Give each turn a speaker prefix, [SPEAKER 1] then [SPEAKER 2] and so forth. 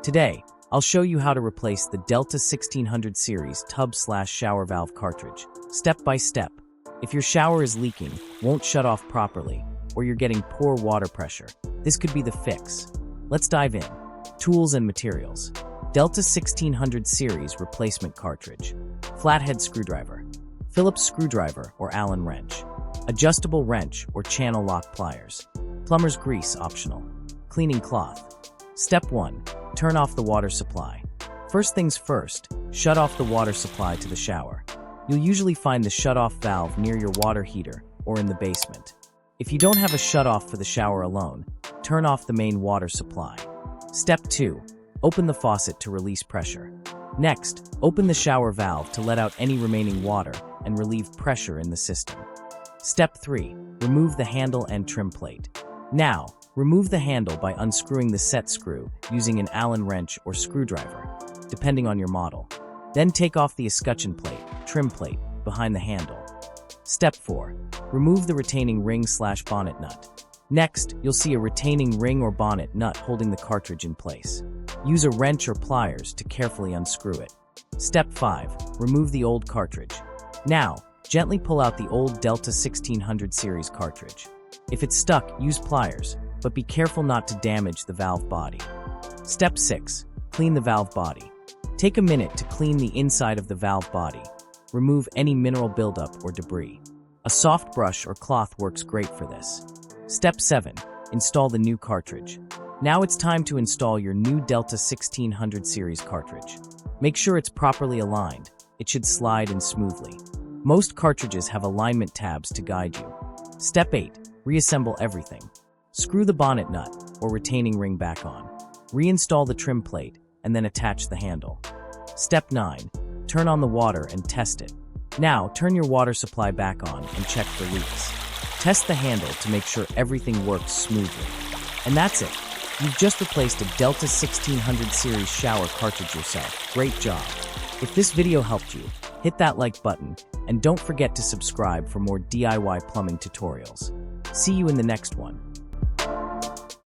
[SPEAKER 1] Today, I'll show you how to replace the Delta 1600 series tub/shower valve cartridge, step by step. If your shower is leaking, won't shut off properly, or you're getting poor water pressure, this could be the fix. Let's dive in. Tools and materials. Delta 1600 series replacement cartridge. Flathead screwdriver. Phillips screwdriver or Allen wrench. Adjustable wrench or channel lock pliers. Plumber's grease optional. Cleaning cloth. Step 1. Turn off the water supply. First things first, shut off the water supply to the shower. You'll usually find the shutoff valve near your water heater or in the basement. If you don't have a shutoff for the shower alone, turn off the main water supply. Step 2. Open the faucet to release pressure. Next, open the shower valve to let out any remaining water and relieve pressure in the system. Step 3. Remove the handle and trim plate. Now, remove the handle by unscrewing the set screw using an Allen wrench or screwdriver, depending on your model. Then take off the escutcheon plate, trim plate, behind the handle. Step 4. Remove the retaining ring/bonnet nut. Next, you'll see a retaining ring or bonnet nut holding the cartridge in place. Use a wrench or pliers to carefully unscrew it. Step 5. Remove the old cartridge. Now, gently pull out the old Delta 1600 series cartridge. If it's stuck, use pliers, but be careful not to damage the valve body. Step 6. Clean the valve body. Take a minute to clean the inside of the valve body. Remove any mineral buildup or debris. A soft brush or cloth works great for this. Step 7. Install the new cartridge. Now it's time to install your new Delta 1600 series cartridge. Make sure it's properly aligned. It should slide in smoothly. Most cartridges have alignment tabs to guide you. Step 8. Reassemble everything. Screw the bonnet nut or retaining ring back on. Reinstall the trim plate and then attach the handle. Step 9. Turn on the water and test it. Now, turn your water supply back on and check for leaks. Test the handle to make sure everything works smoothly. And that's it. You've just replaced a Delta 1600 series shower cartridge yourself. Great job. If this video helped you, hit that like button and don't forget to subscribe for more DIY plumbing tutorials. See you in the next one.